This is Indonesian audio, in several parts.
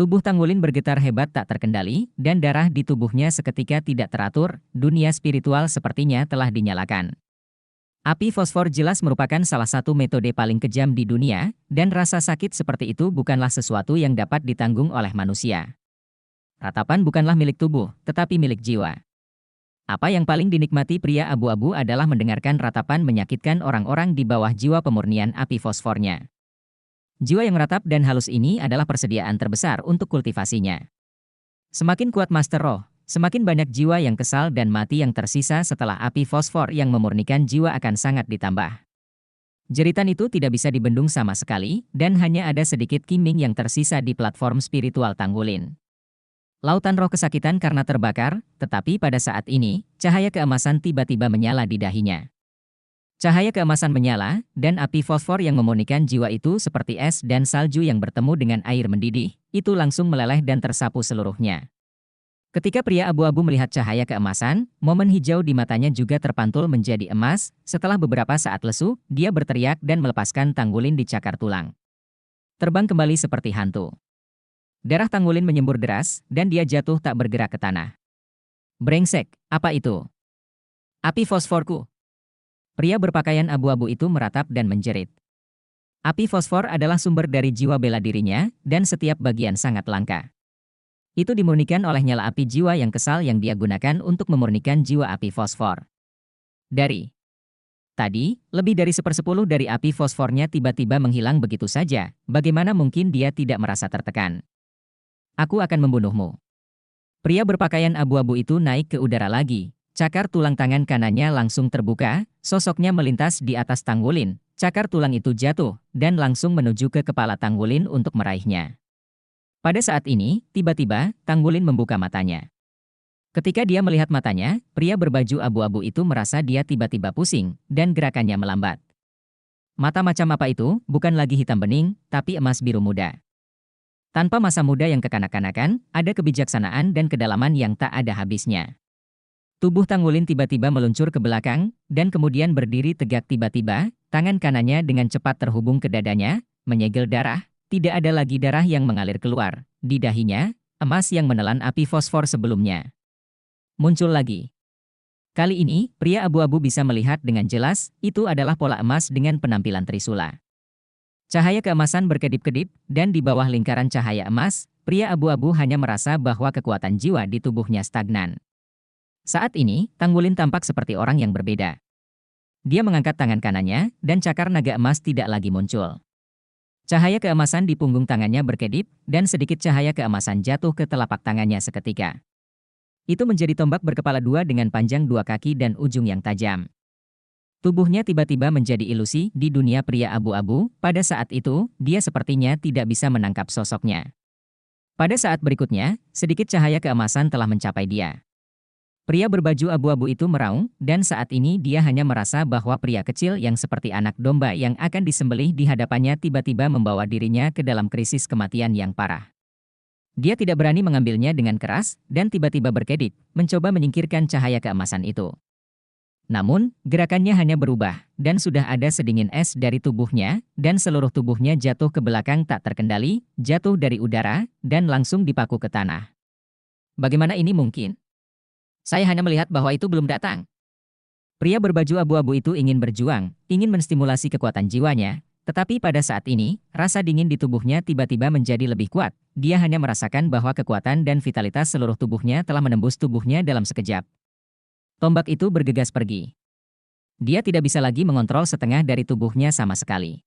Tubuh Tanggulin bergetar hebat tak terkendali, dan darah di tubuhnya seketika tidak teratur, dunia spiritual sepertinya telah dinyalakan. Api fosfor jelas merupakan salah satu metode paling kejam di dunia, dan rasa sakit seperti itu bukanlah sesuatu yang dapat ditanggung oleh manusia. Ratapan bukanlah milik tubuh, tetapi milik jiwa. Apa yang paling dinikmati pria abu-abu adalah mendengarkan ratapan menyakitkan orang-orang di bawah jiwa pemurnian api fosfornya. Jiwa yang ratap dan halus ini adalah persediaan terbesar untuk kultivasinya. Semakin kuat Master Roh, semakin banyak jiwa yang kesal dan mati yang tersisa setelah api fosfor yang memurnikan jiwa akan sangat ditambah. Jeritan itu tidak bisa dibendung sama sekali, dan hanya ada sedikit kiming yang tersisa di platform spiritual Tanggulin. Lautan roh kesakitan karena terbakar, tetapi pada saat ini, cahaya keemasan tiba-tiba menyala di dahinya. Cahaya keemasan menyala, dan api fosfor yang memurnikan jiwa itu seperti es dan salju yang bertemu dengan air mendidih, itu langsung meleleh dan tersapu seluruhnya. Ketika pria abu-abu melihat cahaya keemasan, momen hijau di matanya juga terpantul menjadi emas. Setelah beberapa saat lesu, dia berteriak dan melepaskan Tanggulin di cakar tulang. Terbang kembali seperti hantu. Darah Tanggulin menyembur deras, dan dia jatuh tak bergerak ke tanah. Brengsek, apa itu? Api fosforku. Pria berpakaian abu-abu itu meratap dan menjerit. Api fosfor adalah sumber dari jiwa bela dirinya, dan setiap bagian sangat langka. Itu dimurnikan oleh nyala api jiwa yang kesal yang dia gunakan untuk memurnikan jiwa api fosfor. Tadi, lebih dari 1/10 dari api fosfornya tiba-tiba menghilang begitu saja. Bagaimana mungkin dia tidak merasa tertekan? Aku akan membunuhmu. Pria berpakaian abu-abu itu naik ke udara lagi. Cakar tulang tangan kanannya langsung terbuka, sosoknya melintas di atas Tanggulin. Cakar tulang itu jatuh, dan langsung menuju ke kepala Tanggulin untuk meraihnya. Pada saat ini, tiba-tiba, Tanggulin membuka matanya. Ketika dia melihat matanya, pria berbaju abu-abu itu merasa dia tiba-tiba pusing, dan gerakannya melambat. Mata macam apa itu, bukan lagi hitam bening, tapi emas biru muda. Tanpa masa muda yang kekanak-kanakan, ada kebijaksanaan dan kedalaman yang tak ada habisnya. Tubuh Tanggulin tiba-tiba meluncur ke belakang, dan kemudian berdiri tegak tiba-tiba, tangan kanannya dengan cepat terhubung ke dadanya, menyegel darah, tidak ada lagi darah yang mengalir keluar. Di dahinya, emas yang menelan api fosfor sebelumnya muncul lagi. Kali ini, pria abu-abu bisa melihat dengan jelas, itu adalah pola emas dengan penampilan trisula. Cahaya keemasan berkedip-kedip, dan di bawah lingkaran cahaya emas, pria abu-abu hanya merasa bahwa kekuatan jiwa di tubuhnya stagnan. Saat ini, Tanggulin tampak seperti orang yang berbeda. Dia mengangkat tangan kanannya, dan cakar naga emas tidak lagi muncul. Cahaya keemasan di punggung tangannya berkedip, dan sedikit cahaya keemasan jatuh ke telapak tangannya seketika. Itu menjadi tombak berkepala dua dengan panjang 2 kaki dan ujung yang tajam. Tubuhnya tiba-tiba menjadi ilusi di dunia pria abu-abu. Pada saat itu, dia sepertinya tidak bisa menangkap sosoknya. Pada saat berikutnya, sedikit cahaya keemasan telah mencapai dia. Pria berbaju abu-abu itu meraung, dan saat ini dia hanya merasa bahwa pria kecil yang seperti anak domba yang akan disembelih di hadapannya tiba-tiba membawa dirinya ke dalam krisis kematian yang parah. Dia tidak berani mengambilnya dengan keras, dan tiba-tiba berkedip, mencoba menyingkirkan cahaya keemasan itu. Namun, gerakannya hanya berubah, dan sudah ada sedingin es dari tubuhnya, dan seluruh tubuhnya jatuh ke belakang tak terkendali, jatuh dari udara, dan langsung dipaku ke tanah. Bagaimana ini mungkin? Saya hanya melihat bahwa itu belum datang. Pria berbaju abu-abu itu ingin berjuang, ingin menstimulasi kekuatan jiwanya, tetapi pada saat ini, rasa dingin di tubuhnya tiba-tiba menjadi lebih kuat. Dia hanya merasakan bahwa kekuatan dan vitalitas seluruh tubuhnya telah menembus tubuhnya dalam sekejap. Tombak itu bergegas pergi. Dia tidak bisa lagi mengontrol setengah dari tubuhnya sama sekali.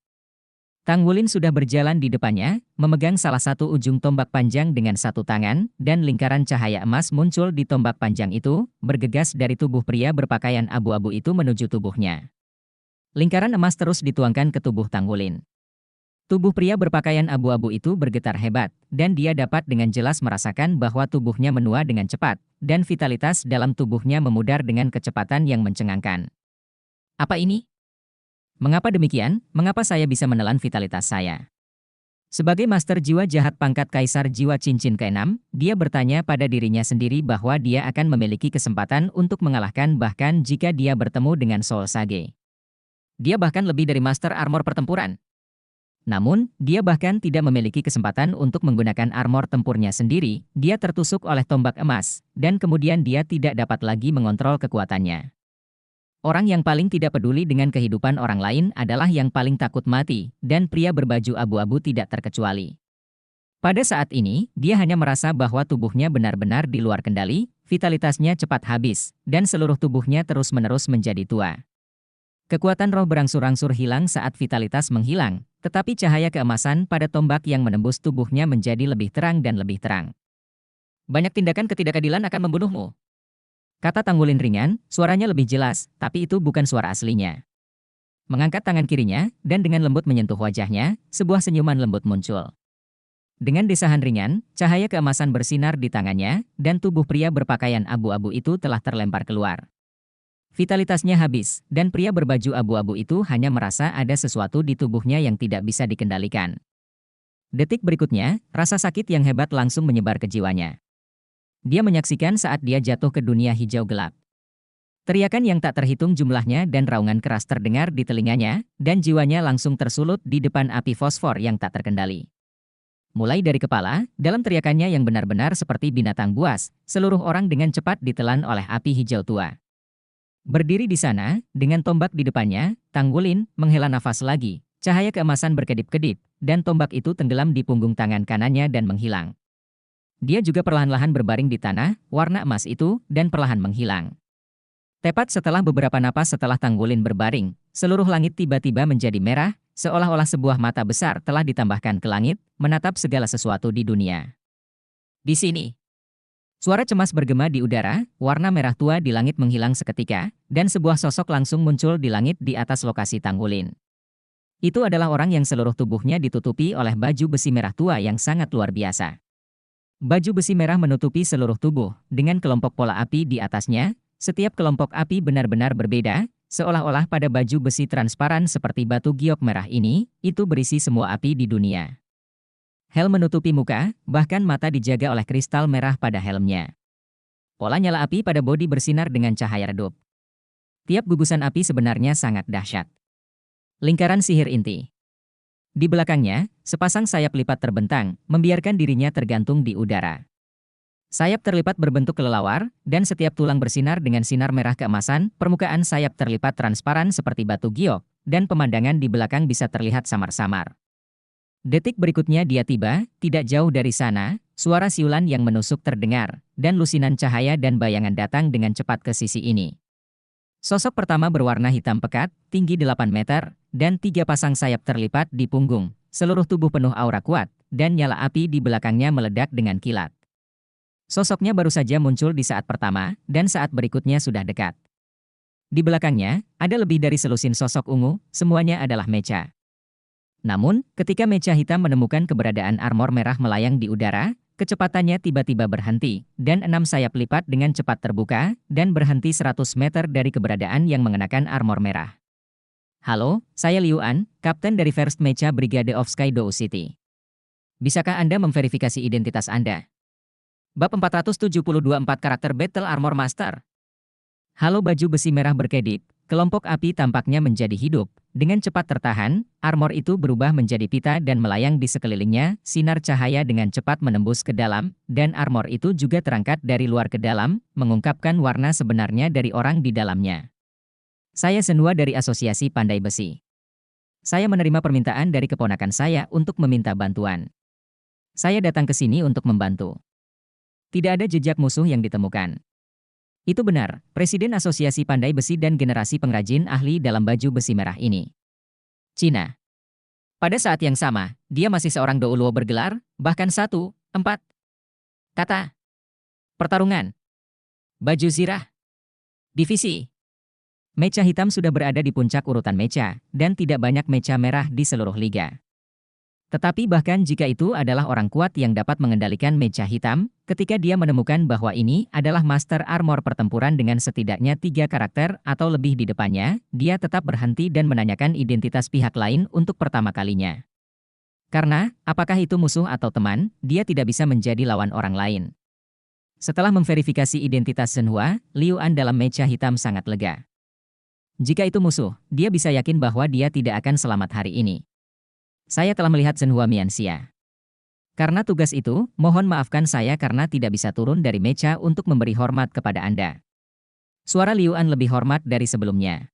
Tanggulin sudah berjalan di depannya, memegang salah satu ujung tombak panjang dengan satu tangan, dan lingkaran cahaya emas muncul di tombak panjang itu, bergegas dari tubuh pria berpakaian abu-abu itu menuju tubuhnya. Lingkaran emas terus dituangkan ke tubuh Tanggulin. Tubuh pria berpakaian abu-abu itu bergetar hebat, dan dia dapat dengan jelas merasakan bahwa tubuhnya menua dengan cepat, dan vitalitas dalam tubuhnya memudar dengan kecepatan yang mencengangkan. Apa ini? Mengapa demikian? Mengapa saya bisa menelan vitalitas saya? Sebagai master jiwa jahat pangkat kaisar jiwa cincin ke-6, dia bertanya pada dirinya sendiri bahwa dia akan memiliki kesempatan untuk mengalahkan bahkan jika dia bertemu dengan Soul Sage. Dia bahkan lebih dari master armor pertempuran. Namun, dia bahkan tidak memiliki kesempatan untuk menggunakan armor tempurnya sendiri, dia tertusuk oleh tombak emas, dan kemudian dia tidak dapat lagi mengontrol kekuatannya. Orang yang paling tidak peduli dengan kehidupan orang lain adalah yang paling takut mati, dan pria berbaju abu-abu tidak terkecuali. Pada saat ini, dia hanya merasa bahwa tubuhnya benar-benar di luar kendali, vitalitasnya cepat habis, dan seluruh tubuhnya terus-menerus menjadi tua. Kekuatan roh berangsur-angsur hilang saat vitalitas menghilang, tetapi cahaya keemasan pada tombak yang menembus tubuhnya menjadi lebih terang dan lebih terang. Banyak tindakan ketidakadilan akan membunuhmu. Kata Tanggulin ringan, suaranya lebih jelas, tapi itu bukan suara aslinya. Mengangkat tangan kirinya, dan dengan lembut menyentuh wajahnya, sebuah senyuman lembut muncul. Dengan desahan ringan, cahaya keemasan bersinar di tangannya, dan tubuh pria berpakaian abu-abu itu telah terlempar keluar. Vitalitasnya habis, dan pria berbaju abu-abu itu hanya merasa ada sesuatu di tubuhnya yang tidak bisa dikendalikan. Detik berikutnya, rasa sakit yang hebat langsung menyebar ke jiwanya. Dia menyaksikan saat dia jatuh ke dunia hijau gelap. Teriakan yang tak terhitung jumlahnya dan raungan keras terdengar di telinganya, dan jiwanya langsung tersulut di depan api fosfor yang tak terkendali. Mulai dari kepala, dalam teriakannya yang benar-benar seperti binatang buas, seluruh orang dengan cepat ditelan oleh api hijau tua. Berdiri di sana, dengan tombak di depannya, Tanggulin menghela nafas lagi, cahaya keemasan berkedip-kedip, dan tombak itu tenggelam di punggung tangan kanannya dan menghilang. Dia juga perlahan-lahan berbaring di tanah, warna emas itu, dan perlahan menghilang. Tepat setelah beberapa napas setelah Tanggulin berbaring, seluruh langit tiba-tiba menjadi merah, seolah-olah sebuah mata besar telah ditambahkan ke langit, menatap segala sesuatu di dunia. Di sini. Suara cemas bergema di udara, warna merah tua di langit menghilang seketika, dan sebuah sosok langsung muncul di langit di atas lokasi Tanggulin. Itu adalah orang yang seluruh tubuhnya ditutupi oleh baju besi merah tua yang sangat luar biasa. Baju besi merah menutupi seluruh tubuh, dengan kelompok pola api di atasnya, setiap kelompok api benar-benar berbeda, seolah-olah pada baju besi transparan seperti batu giok merah ini, itu berisi semua api di dunia. Helm menutupi muka, bahkan mata dijaga oleh kristal merah pada helmnya. Pola nyala api pada bodi bersinar dengan cahaya redup. Tiap gugusan api sebenarnya sangat dahsyat. Lingkaran sihir inti. Di belakangnya, sepasang sayap lipat terbentang, membiarkan dirinya tergantung di udara. Sayap terlipat berbentuk kelelawar, dan setiap tulang bersinar dengan sinar merah keemasan, permukaan sayap terlipat transparan seperti batu giok, dan pemandangan di belakang bisa terlihat samar-samar. Detik berikutnya dia tiba, tidak jauh dari sana, suara siulan yang menusuk terdengar, dan lusinan cahaya dan bayangan datang dengan cepat ke sisi ini. Sosok pertama berwarna hitam pekat, tinggi 8 meter, dan 3 pasang sayap terlipat di punggung, seluruh tubuh penuh aura kuat, dan nyala api di belakangnya meledak dengan kilat. Sosoknya baru saja muncul di saat pertama, dan saat berikutnya sudah dekat. Di belakangnya, ada lebih dari selusin sosok ungu, semuanya adalah mecha. Namun, ketika mecha hitam menemukan keberadaan armor merah melayang di udara, kecepatannya tiba-tiba berhenti, dan 6 sayap lipat dengan cepat terbuka, dan berhenti 100 meter dari keberadaan yang mengenakan armor merah. Halo, saya Liu An, Kapten dari First Mecha Brigade of Sky Dou City. Bisakah Anda memverifikasi identitas Anda? Bab 472 4 karakter Battle Armor Master. Halo baju besi merah berkedip, kelompok api tampaknya menjadi hidup. Dengan cepat tertahan, armor itu berubah menjadi pita dan melayang di sekelilingnya, sinar cahaya dengan cepat menembus ke dalam, dan armor itu juga terangkat dari luar ke dalam, mengungkapkan warna sebenarnya dari orang di dalamnya. Saya Senua dari Asosiasi Pandai Besi. Saya menerima permintaan dari keponakan saya untuk meminta bantuan. Saya datang ke sini untuk membantu. Tidak ada jejak musuh yang ditemukan. Itu benar, Presiden Asosiasi Pandai Besi dan generasi pengrajin ahli dalam baju besi merah ini. Cina. Pada saat yang sama, dia masih seorang Douluo bergelar, bahkan 1, 4. Kata. Pertarungan. Baju zirah. Divisi. Mecha hitam sudah berada di puncak urutan mecha, dan tidak banyak mecha merah di seluruh liga. Tetapi bahkan jika itu adalah orang kuat yang dapat mengendalikan mecha hitam, ketika dia menemukan bahwa ini adalah master armor pertempuran dengan setidaknya 3 karakter atau lebih di depannya, dia tetap berhenti dan menanyakan identitas pihak lain untuk pertama kalinya. Karena, apakah itu musuh atau teman, dia tidak bisa menjadi lawan orang lain. Setelah memverifikasi identitas Senhua, Liu An dalam mecha hitam sangat lega. Jika itu musuh, dia bisa yakin bahwa dia tidak akan selamat hari ini. Saya telah melihat Zhenhua Mianxia. Karena tugas itu, mohon maafkan saya karena tidak bisa turun dari meja untuk memberi hormat kepada Anda. Suara Liu An lebih hormat dari sebelumnya.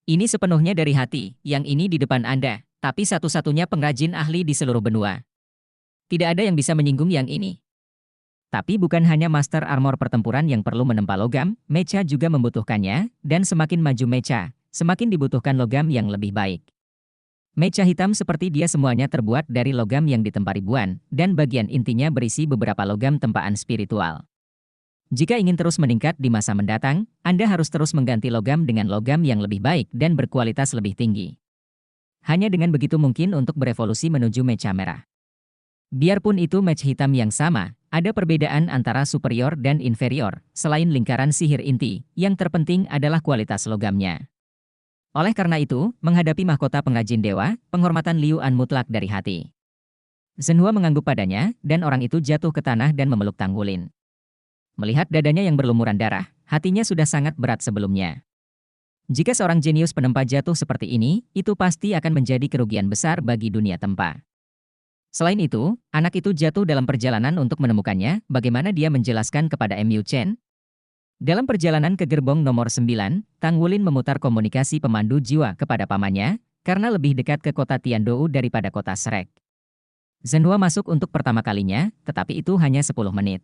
Ini sepenuhnya dari hati, yang ini di depan Anda, tapi satu-satunya pengrajin ahli di seluruh benua. Tidak ada yang bisa menyinggung yang ini. Tapi bukan hanya master armor pertempuran yang perlu menempa logam, mecha juga membutuhkannya, dan semakin maju mecha, semakin dibutuhkan logam yang lebih baik. Mecha hitam seperti dia semuanya terbuat dari logam yang ditempa ribuan, dan bagian intinya berisi beberapa logam tempaan spiritual. Jika ingin terus meningkat di masa mendatang, Anda harus terus mengganti logam dengan logam yang lebih baik dan berkualitas lebih tinggi. Hanya dengan begitu mungkin untuk berevolusi menuju mecha merah. Biarpun itu match hitam yang sama, ada perbedaan antara superior dan inferior, selain lingkaran sihir inti, yang terpenting adalah kualitas logamnya. Oleh karena itu, menghadapi mahkota pengrajin dewa, penghormatan Liu An mutlak dari hati. Zhenhua mengangguk padanya, dan orang itu jatuh ke tanah dan memeluk Tang Wulin. Melihat dadanya yang berlumuran darah, hatinya sudah sangat berat sebelumnya. Jika seorang jenius penempa jatuh seperti ini, itu pasti akan menjadi kerugian besar bagi dunia tempa. Selain itu, anak itu jatuh dalam perjalanan untuk menemukannya, bagaimana dia menjelaskan kepada Mu Chen? Dalam perjalanan ke gerbong nomor 9, Tang Wulin memutar komunikasi pemandu jiwa kepada pamannya, karena lebih dekat ke kota Tiandou daripada kota Shrek. Zhenhua masuk untuk pertama kalinya, tetapi itu hanya 10 menit.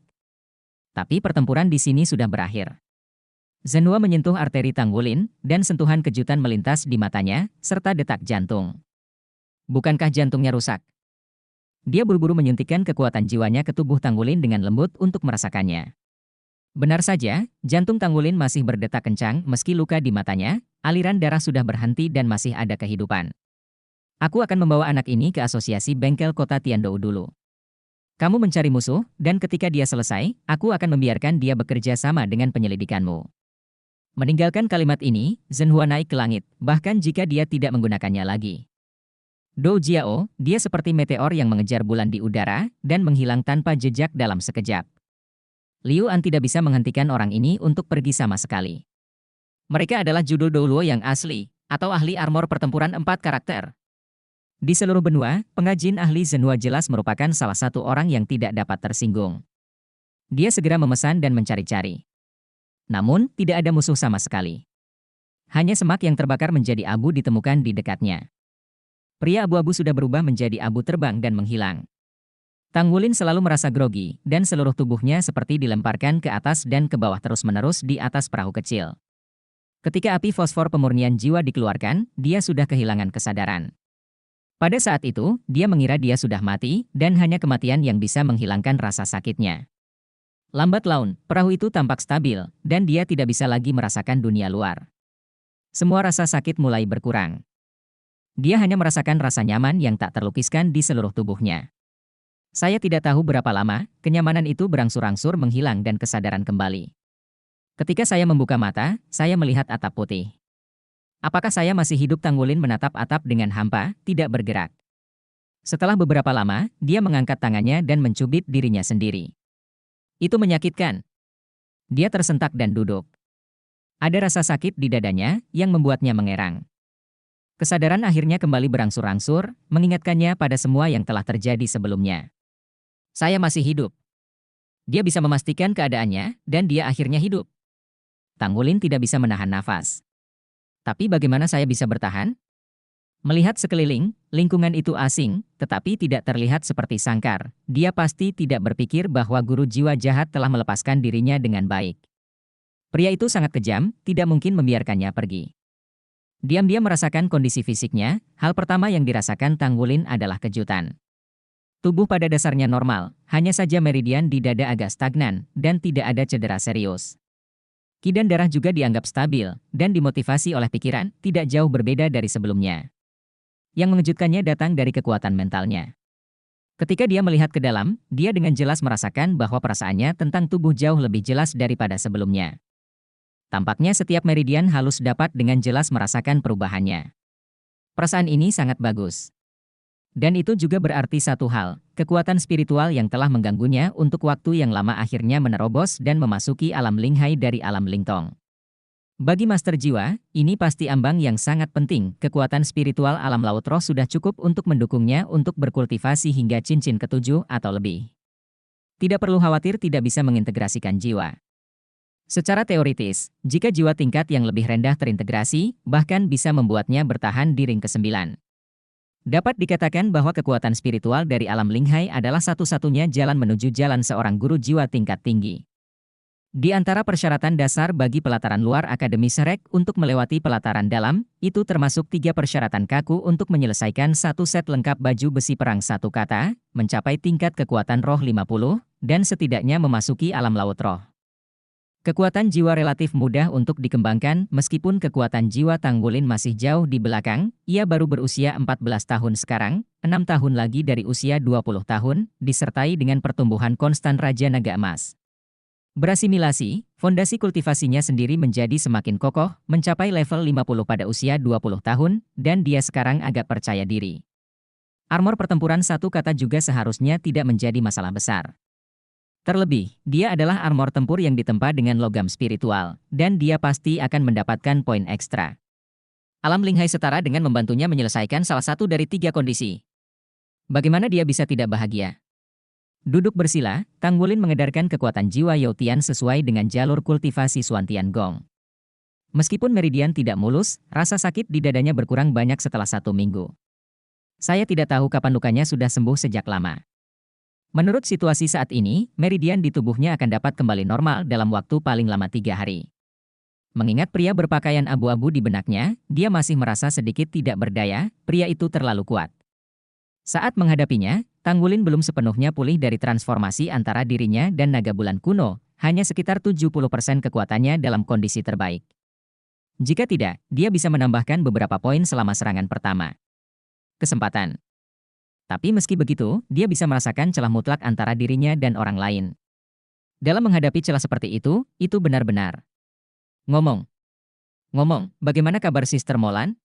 Tapi pertempuran di sini sudah berakhir. Zhenhua menyentuh arteri Tang Wulin, dan sentuhan kejutan melintas di matanya, serta detak jantung. Bukankah jantungnya rusak? Dia buru-buru menyuntikkan kekuatan jiwanya ke tubuh Tang Wulin dengan lembut untuk merasakannya. Benar saja, jantung Tang Wulin masih berdetak kencang meski luka di matanya, aliran darah sudah berhenti dan masih ada kehidupan. Aku akan membawa anak ini ke asosiasi bengkel kota Tiandou dulu. Kamu mencari musuh, dan ketika dia selesai, aku akan membiarkan dia bekerja sama dengan penyelidikanmu. Meninggalkan kalimat ini, Zhenhua naik ke langit, bahkan jika dia tidak menggunakannya lagi. Dou Jiao, dia seperti meteor yang mengejar bulan di udara, dan menghilang tanpa jejak dalam sekejap. Liu An tidak bisa menghentikan orang ini untuk pergi sama sekali. Mereka adalah judul Dou Luo yang asli, atau ahli armor pertempuran 4 karakter. Di seluruh benua, pengrajin ahli Zhenhua jelas merupakan salah satu orang yang tidak dapat tersinggung. Dia segera memesan dan mencari-cari. Namun, tidak ada musuh sama sekali. Hanya semak yang terbakar menjadi abu ditemukan di dekatnya. Pria abu-abu sudah berubah menjadi abu terbang dan menghilang. Tang Wulin selalu merasa grogi, dan seluruh tubuhnya seperti dilemparkan ke atas dan ke bawah terus-menerus di atas perahu kecil. Ketika api fosfor pemurnian jiwa dikeluarkan, dia sudah kehilangan kesadaran. Pada saat itu, dia mengira dia sudah mati, dan hanya kematian yang bisa menghilangkan rasa sakitnya. Lambat laun, perahu itu tampak stabil, dan dia tidak bisa lagi merasakan dunia luar. Semua rasa sakit mulai berkurang. Dia hanya merasakan rasa nyaman yang tak terlukiskan di seluruh tubuhnya. Saya tidak tahu berapa lama, kenyamanan itu berangsur-angsur menghilang dan kesadaran kembali. Ketika saya membuka mata, saya melihat atap putih. Apakah saya masih hidup? Tang Wulin menatap atap dengan hampa, tidak bergerak. Setelah beberapa lama, dia mengangkat tangannya dan mencubit dirinya sendiri. Itu menyakitkan. Dia tersentak dan duduk. Ada rasa sakit di dadanya, yang membuatnya mengerang. Kesadaran akhirnya kembali berangsur-angsur, mengingatkannya pada semua yang telah terjadi sebelumnya. Saya masih hidup. Dia bisa memastikan keadaannya, dan dia akhirnya hidup. Tang Wulin tidak bisa menahan nafas. Tapi bagaimana saya bisa bertahan? Melihat sekeliling, lingkungan itu asing, tetapi tidak terlihat seperti sangkar. Dia pasti tidak berpikir bahwa guru jiwa jahat telah melepaskan dirinya dengan baik. Pria itu sangat kejam, tidak mungkin membiarkannya pergi. Diam-diam merasakan kondisi fisiknya, hal pertama yang dirasakan Tang Wulin adalah kejutan. Tubuh pada dasarnya normal, hanya saja meridian di dada agak stagnan, dan tidak ada cedera serius. Qi dan darah juga dianggap stabil, dan dimotivasi oleh pikiran, tidak jauh berbeda dari sebelumnya. Yang mengejutkannya datang dari kekuatan mentalnya. Ketika dia melihat ke dalam, dia dengan jelas merasakan bahwa perasaannya tentang tubuh jauh lebih jelas daripada sebelumnya. Tampaknya setiap meridian halus dapat dengan jelas merasakan perubahannya. Perasaan ini sangat bagus. Dan itu juga berarti satu hal, kekuatan spiritual yang telah mengganggunya untuk waktu yang lama akhirnya menerobos dan memasuki alam Linghai dari alam Lingtong. Bagi Master Jiwa, ini pasti ambang yang sangat penting. Kekuatan spiritual alam laut roh sudah cukup untuk mendukungnya untuk berkultivasi hingga cincin ketujuh atau lebih. Tidak perlu khawatir tidak bisa mengintegrasikan jiwa. Secara teoritis, jika jiwa tingkat yang lebih rendah terintegrasi, bahkan bisa membuatnya bertahan di ring ke-9. Dapat dikatakan bahwa kekuatan spiritual dari alam Linghai adalah satu-satunya jalan menuju jalan seorang guru jiwa tingkat tinggi. Di antara persyaratan dasar bagi pelataran luar Akademi Serek untuk melewati pelataran dalam, itu termasuk 3 persyaratan kaku untuk menyelesaikan satu set lengkap baju besi perang satu kata, mencapai tingkat kekuatan roh 50, dan setidaknya memasuki alam laut roh. Kekuatan jiwa relatif mudah untuk dikembangkan meskipun kekuatan jiwa Tanggulin masih jauh di belakang, ia baru berusia 14 tahun sekarang, 6 tahun lagi dari usia 20 tahun, disertai dengan pertumbuhan konstan Raja Naga Emas. Berasimilasi, fondasi kultivasinya sendiri menjadi semakin kokoh, mencapai level 50 pada usia 20 tahun, dan dia sekarang agak percaya diri. Armor pertempuran satu kata juga seharusnya tidak menjadi masalah besar. Terlebih, dia adalah armor tempur yang ditempa dengan logam spiritual, dan dia pasti akan mendapatkan poin ekstra. Alam Linghai setara dengan membantunya menyelesaikan salah satu dari 3 kondisi. Bagaimana dia bisa tidak bahagia? Duduk bersila, Tanggulin mengedarkan kekuatan jiwa Youtian sesuai dengan jalur kultivasi Suantian Gong. Meskipun meridian tidak mulus, rasa sakit di dadanya berkurang banyak setelah 1 minggu. Saya tidak tahu kapan lukanya sudah sembuh sejak lama. Menurut situasi saat ini, meridian di tubuhnya akan dapat kembali normal dalam waktu paling lama 3 hari. Mengingat pria berpakaian abu-abu di benaknya, dia masih merasa sedikit tidak berdaya, pria itu terlalu kuat. Saat menghadapinya, Tanggulin belum sepenuhnya pulih dari transformasi antara dirinya dan naga bulan kuno, hanya sekitar 70% kekuatannya dalam kondisi terbaik. Jika tidak, dia bisa menambahkan beberapa poin selama serangan pertama. Kesempatan. Tapi meski begitu, dia bisa merasakan celah mutlak antara dirinya dan orang lain. Dalam menghadapi celah seperti itu benar-benar. Ngomong, bagaimana kabar Sister Molan?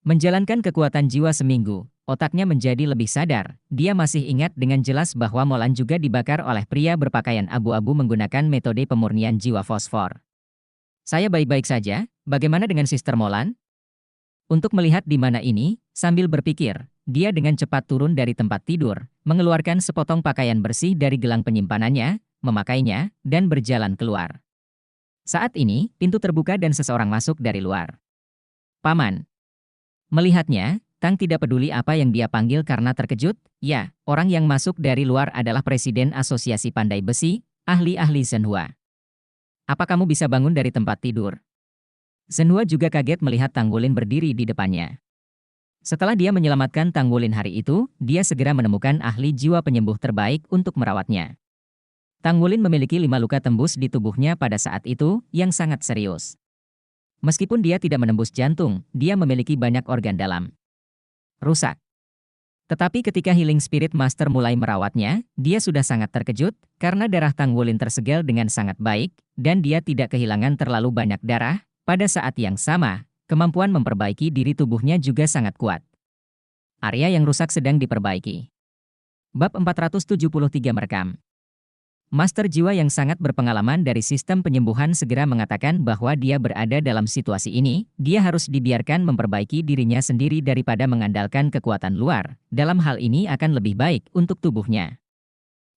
Menjalankan kekuatan jiwa seminggu, otaknya menjadi lebih sadar. Dia masih ingat dengan jelas bahwa Molan juga dibakar oleh pria berpakaian abu-abu menggunakan metode pemurnian jiwa fosfor. Saya baik-baik saja, bagaimana dengan Sister Molan? Untuk melihat di mana ini, sambil berpikir, dia dengan cepat turun dari tempat tidur, mengeluarkan sepotong pakaian bersih dari gelang penyimpanannya, memakainya, dan berjalan keluar. Saat ini, pintu terbuka dan seseorang masuk dari luar. Paman. Melihatnya, Tang tidak peduli apa yang dia panggil karena terkejut. Ya, orang yang masuk dari luar adalah Presiden Asosiasi Pandai Besi, ahli-ahli Zhenhua. Apa kamu bisa bangun dari tempat tidur? Zhenhua juga kaget melihat Tanggulin berdiri di depannya. Setelah dia menyelamatkan Tanggulin hari itu, dia segera menemukan ahli jiwa penyembuh terbaik untuk merawatnya. Tanggulin memiliki 5 luka tembus di tubuhnya pada saat itu, yang sangat serius. Meskipun dia tidak menembus jantung, dia memiliki banyak organ dalam rusak. Tetapi ketika Healing Spirit Master mulai merawatnya, dia sudah sangat terkejut, karena darah Tanggulin tersegel dengan sangat baik, dan dia tidak kehilangan terlalu banyak darah. Pada saat yang sama, kemampuan memperbaiki diri tubuhnya juga sangat kuat. Area yang rusak sedang diperbaiki. Bab 473 merekam. Master jiwa yang sangat berpengalaman dari sistem penyembuhan segera mengatakan bahwa dia berada dalam situasi ini, dia harus dibiarkan memperbaiki dirinya sendiri daripada mengandalkan kekuatan luar. Dalam hal ini akan lebih baik untuk tubuhnya.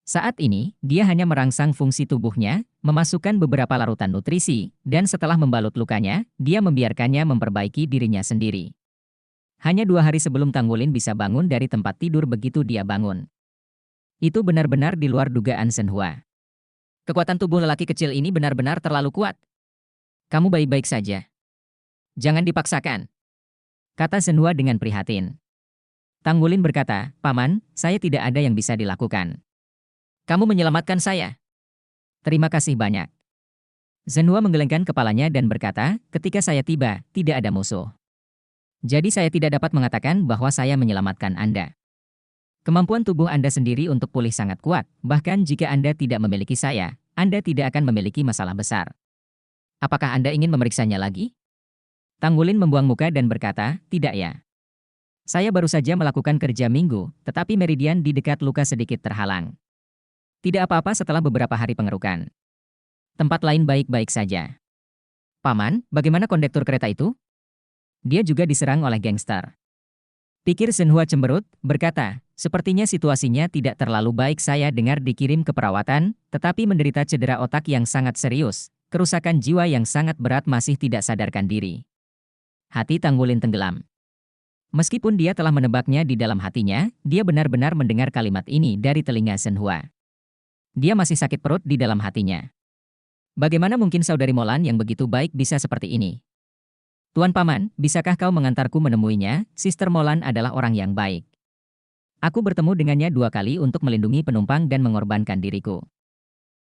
Saat ini, dia hanya merangsang fungsi tubuhnya, memasukkan beberapa larutan nutrisi, dan setelah membalut lukanya, dia membiarkannya memperbaiki dirinya sendiri. Hanya 2 hari sebelum Tanggulin bisa bangun dari tempat tidur begitu dia bangun. Itu benar-benar di luar dugaan Zhenhua. Kekuatan tubuh lelaki kecil ini benar-benar terlalu kuat. Kamu baik-baik saja. Jangan dipaksakan, kata Zhenhua dengan prihatin. Tanggulin berkata, Paman, saya tidak ada yang bisa dilakukan. Kamu menyelamatkan saya. Terima kasih banyak. Zhenhua menggelengkan kepalanya dan berkata, ketika saya tiba, tidak ada musuh. Jadi saya tidak dapat mengatakan bahwa saya menyelamatkan Anda. Kemampuan tubuh Anda sendiri untuk pulih sangat kuat, bahkan jika Anda tidak memiliki saya, Anda tidak akan memiliki masalah besar. Apakah Anda ingin memeriksanya lagi? Tanggulin membuang muka dan berkata, tidak ya. Saya baru saja melakukan kerja minggu, tetapi meridian di dekat luka sedikit terhalang. Tidak apa-apa setelah beberapa hari pengerukan. Tempat lain baik-baik saja. Paman, bagaimana kondektur kereta itu? Dia juga diserang oleh gangster. Pikir Shenhua cemberut, berkata, sepertinya situasinya tidak terlalu baik. Saya dengar dikirim ke perawatan, tetapi menderita cedera otak yang sangat serius, kerusakan jiwa yang sangat berat, masih tidak sadarkan diri. Hati Tang Wulin tenggelam. Meskipun dia telah menebaknya di dalam hatinya, dia benar-benar mendengar kalimat ini dari telinga Shenhua. Dia masih sakit perut di dalam hatinya. Bagaimana mungkin saudari Molan yang begitu baik bisa seperti ini? Tuan Paman, bisakah kau mengantarku menemuinya? Sister Molan adalah orang yang baik. Aku bertemu dengannya 2 kali untuk melindungi penumpang dan mengorbankan diriku.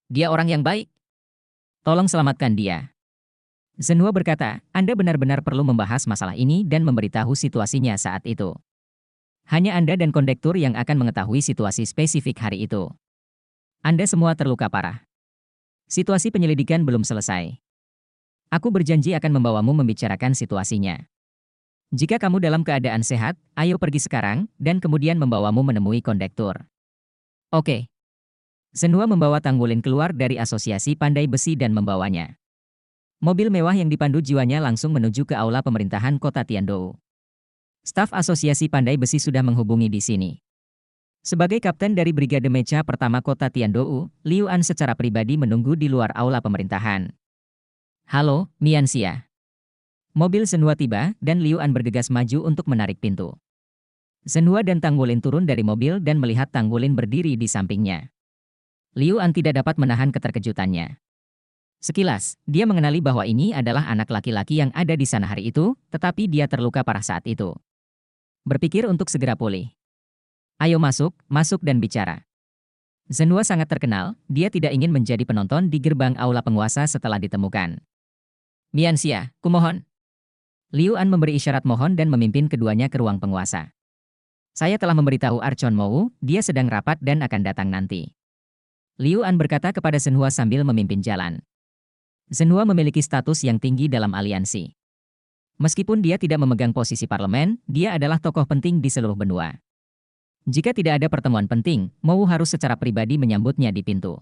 Dia orang yang baik. Tolong selamatkan dia. Shenhua berkata, Anda benar-benar perlu membahas masalah ini dan memberitahu situasinya saat itu. Hanya Anda dan kondektur yang akan mengetahui situasi spesifik hari itu. Anda semua terluka parah. Situasi penyelidikan belum selesai. Aku berjanji akan membawamu membicarakan situasinya. Jika kamu dalam keadaan sehat, ayo pergi sekarang, dan kemudian membawamu menemui kondektur. Oke. Shenhua membawa Tang Wulin keluar dari asosiasi pandai besi dan membawanya. Mobil mewah yang dipandu jiwanya langsung menuju ke aula pemerintahan kota Tiandou. Staf asosiasi pandai besi sudah menghubungi di sini. Sebagai kapten dari Brigade Mecha pertama kota Tiandou, Liu An secara pribadi menunggu di luar aula pemerintahan. Halo, Mianxia. Mobil Shenhua tiba, dan Liu An bergegas maju untuk menarik pintu. Shenhua dan Tang Wulin turun dari mobil dan melihat Tang Wulin berdiri di sampingnya. Liu An tidak dapat menahan keterkejutannya. Sekilas, dia mengenali bahwa ini adalah anak laki-laki yang ada di sana hari itu, tetapi dia terluka parah saat itu. Berpikir untuk segera pulih. Ayo masuk, masuk dan bicara. Shenhua sangat terkenal, dia tidak ingin menjadi penonton di gerbang aula penguasa setelah ditemukan. Mianxia, kumohon. Liu An memberi isyarat mohon dan memimpin keduanya ke ruang penguasa. Saya telah memberitahu Archon Mou, dia sedang rapat dan akan datang nanti. Liu An berkata kepada Shenhua sambil memimpin jalan. Shenhua memiliki status yang tinggi dalam aliansi. Meskipun dia tidak memegang posisi parlemen, dia adalah tokoh penting di seluruh benua. Jika tidak ada pertemuan penting, Mou harus secara pribadi menyambutnya di pintu.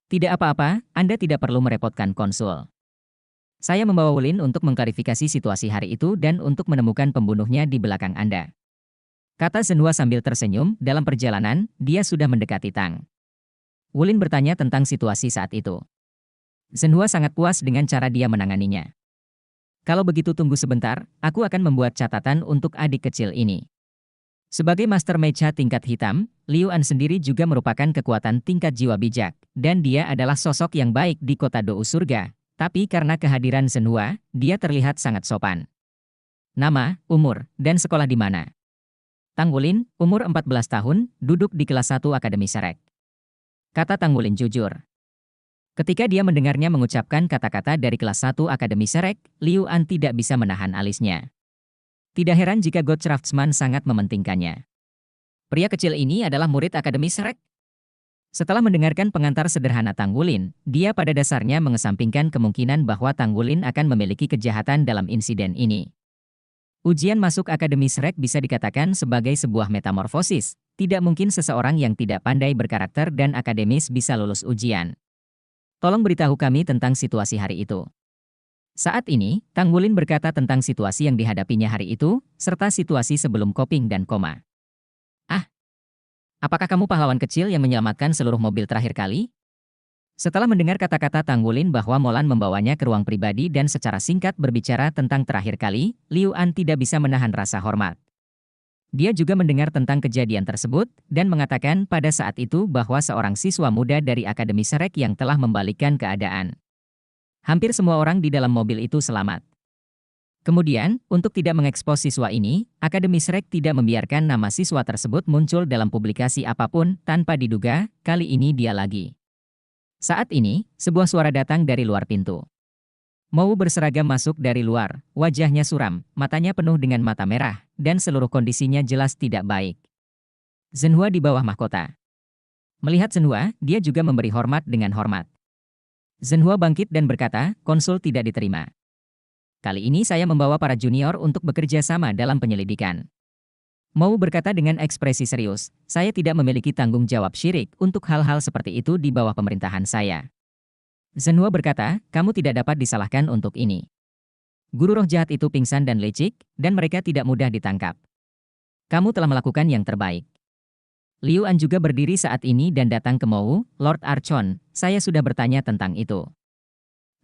Tidak apa-apa, Anda tidak perlu merepotkan konsul. Saya membawa Wulin untuk mengklarifikasi situasi hari itu dan untuk menemukan pembunuhnya di belakang Anda. Kata Shenhua sambil tersenyum, dalam perjalanan, dia sudah mendekati Tang. Wulin bertanya tentang situasi saat itu. Shenhua sangat puas dengan cara dia menanganinya. Kalau begitu tunggu sebentar, aku akan membuat catatan untuk adik kecil ini. Sebagai Master Mecha tingkat hitam, Liu An sendiri juga merupakan kekuatan tingkat jiwa bijak, dan dia adalah sosok yang baik di kota Dou Surga. Tapi karena kehadiran Shenhua, dia terlihat sangat sopan. Nama, umur, dan sekolah di mana? Tang Wulin, umur 14 tahun, duduk di kelas 1 Akademi Shrek. Kata Tang Wulin jujur. Ketika dia mendengarnya mengucapkan kata-kata dari kelas 1 Akademi Shrek, Liu An tidak bisa menahan alisnya. Tidak heran jika God Craftsman sangat mementingkannya. Pria kecil ini adalah murid Akademi Shrek. Setelah mendengarkan pengantar sederhana Tang Wulin, dia pada dasarnya mengesampingkan kemungkinan bahwa Tang Wulin akan memiliki kejahatan dalam insiden ini. Ujian masuk Akademi Shrek bisa dikatakan sebagai sebuah metamorfosis. Tidak mungkin seseorang yang tidak pandai berkarakter dan akademis bisa lulus ujian. Tolong beritahu kami tentang situasi hari itu. Saat ini, Tang Wulin berkata tentang situasi yang dihadapinya hari itu, serta situasi sebelum Koping dan koma. Apakah kamu pahlawan kecil yang menyelamatkan seluruh mobil terakhir kali? Setelah mendengar kata-kata Tang Wulin bahwa Molan membawanya ke ruang pribadi dan secara singkat berbicara tentang terakhir kali, Liu An tidak bisa menahan rasa hormat. Dia juga mendengar tentang kejadian tersebut, dan mengatakan pada saat itu bahwa seorang siswa muda dari Akademi Shrek yang telah membalikkan keadaan. Hampir semua orang di dalam mobil itu selamat. Kemudian, untuk tidak mengekspos siswa ini, Akademi Shrek tidak membiarkan nama siswa tersebut muncul dalam publikasi apapun tanpa diduga, kali ini dia lagi. Saat ini, sebuah suara datang dari luar pintu. Mou berseragam masuk dari luar, wajahnya suram, matanya penuh dengan mata merah, dan seluruh kondisinya jelas tidak baik. Shenhua di bawah mahkota. Melihat Shenhua, dia juga memberi hormat dengan hormat. Shenhua bangkit dan berkata, konsul tidak diterima. Kali ini saya membawa para junior untuk bekerja sama dalam penyelidikan. Mou berkata dengan ekspresi serius, saya tidak memiliki tanggung jawab syirik untuk hal-hal seperti itu di bawah pemerintahan saya. Zhenhua berkata, kamu tidak dapat disalahkan untuk ini. Guru roh jahat itu pingsan dan licik, dan mereka tidak mudah ditangkap. Kamu telah melakukan yang terbaik. Liu An juga berdiri saat ini dan datang ke Mou, Lord Archon, saya sudah bertanya tentang itu.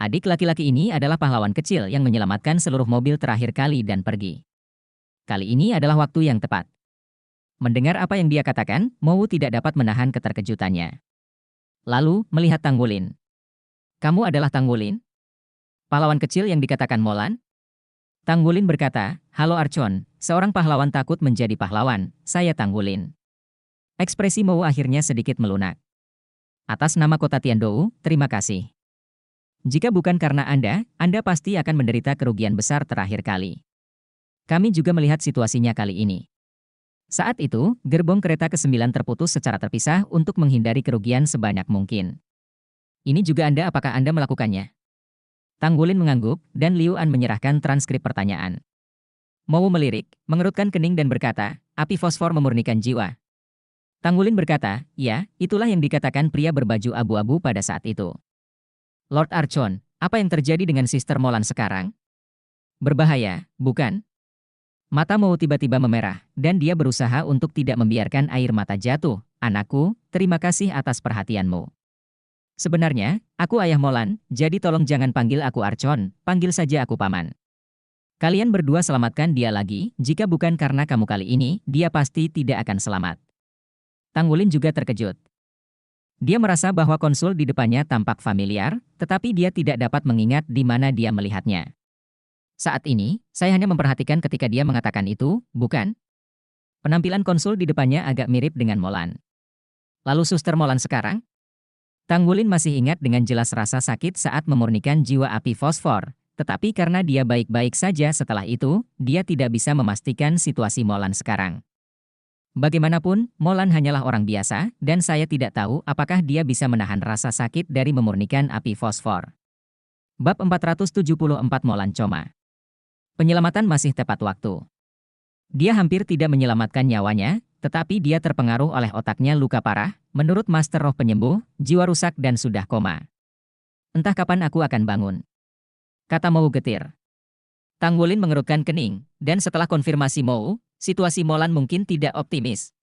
Adik laki-laki ini adalah pahlawan kecil yang menyelamatkan seluruh mobil terakhir kali dan pergi. Kali ini adalah waktu yang tepat. Mendengar apa yang dia katakan, Mou tidak dapat menahan keterkejutannya. Lalu, melihat Tanggulin. Kamu adalah Tanggulin? Pahlawan kecil yang dikatakan Molan? Tanggulin berkata, halo Archon, seorang pahlawan takut menjadi pahlawan, saya Tanggulin. Ekspresi Mou akhirnya sedikit melunak. Atas nama kota Tiandou, terima kasih. Jika bukan karena Anda pasti akan menderita kerugian besar terakhir kali. Kami juga melihat situasinya kali ini. Saat itu, gerbong kereta ke-9 terputus secara terpisah untuk menghindari kerugian sebanyak mungkin. Ini juga apakah Anda melakukannya? Tanggulin mengangguk, dan Liu An menyerahkan transkrip pertanyaan. Mou melirik, mengerutkan kening dan berkata, api fosfor memurnikan jiwa. Tanggulin berkata, ya, itulah yang dikatakan pria berbaju abu-abu pada saat itu. Lord Archon, apa yang terjadi dengan Sister Molan sekarang? Berbahaya, bukan? Mata Mou tiba-tiba memerah, dan dia berusaha untuk tidak membiarkan air mata jatuh. Anakku, terima kasih atas perhatianmu. Sebenarnya, aku ayah Molan, jadi tolong jangan panggil aku Archon, panggil saja aku Paman. Kalian berdua selamatkan dia lagi, jika bukan karena kamu kali ini, dia pasti tidak akan selamat. Tanggulin juga terkejut. Dia merasa bahwa konsul di depannya tampak familiar, tetapi dia tidak dapat mengingat di mana dia melihatnya. Saat ini, saya hanya memperhatikan ketika dia mengatakan itu, bukan? Penampilan konsul di depannya agak mirip dengan Molan. Lalu Suster Molan sekarang? Tanggulin masih ingat dengan jelas rasa sakit saat memurnikan jiwa api fosfor, tetapi karena dia baik-baik saja setelah itu, dia tidak bisa memastikan situasi Molan sekarang. Bagaimanapun, Molan hanyalah orang biasa, dan saya tidak tahu apakah dia bisa menahan rasa sakit dari memurnikan api fosfor. Bab 474 Molan Coma. Penyelamatan masih tepat waktu. Dia hampir tidak menyelamatkan nyawanya, tetapi dia terpengaruh oleh otaknya luka parah, menurut Master Roh Penyembuh, jiwa rusak dan sudah koma. Entah kapan aku akan bangun. Kata Mou getir. Tanggulin mengerutkan kening, dan setelah konfirmasi Mou, situasi Molan mungkin tidak optimis.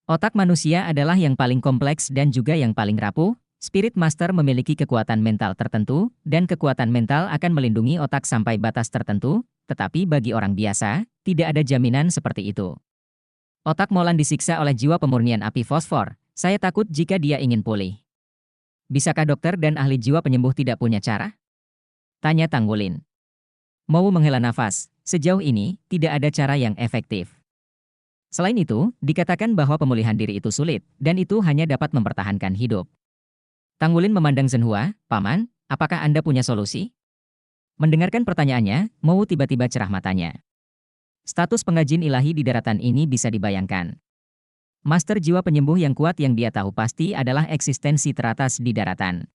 Otak manusia adalah yang paling kompleks dan juga yang paling rapuh. Spirit Master memiliki kekuatan mental tertentu, dan kekuatan mental akan melindungi otak sampai batas tertentu, tetapi bagi orang biasa, tidak ada jaminan seperti itu. Otak Molan disiksa oleh jiwa pemurnian api fosfor. Saya takut jika dia ingin pulih. Bisakah dokter dan ahli jiwa penyembuh tidak punya cara? Tanya Tanggulin. Mou menghela nafas. Sejauh ini, tidak ada cara yang efektif. Selain itu, dikatakan bahwa pemulihan diri itu sulit, dan itu hanya dapat mempertahankan hidup. Tanggulin memandang Zhenhua, Paman, apakah Anda punya solusi? Mendengarkan pertanyaannya, Mou tiba-tiba cerah matanya. Status pengajin ilahi di daratan ini bisa dibayangkan. Master jiwa penyembuh yang kuat yang dia tahu pasti adalah eksistensi teratas di daratan.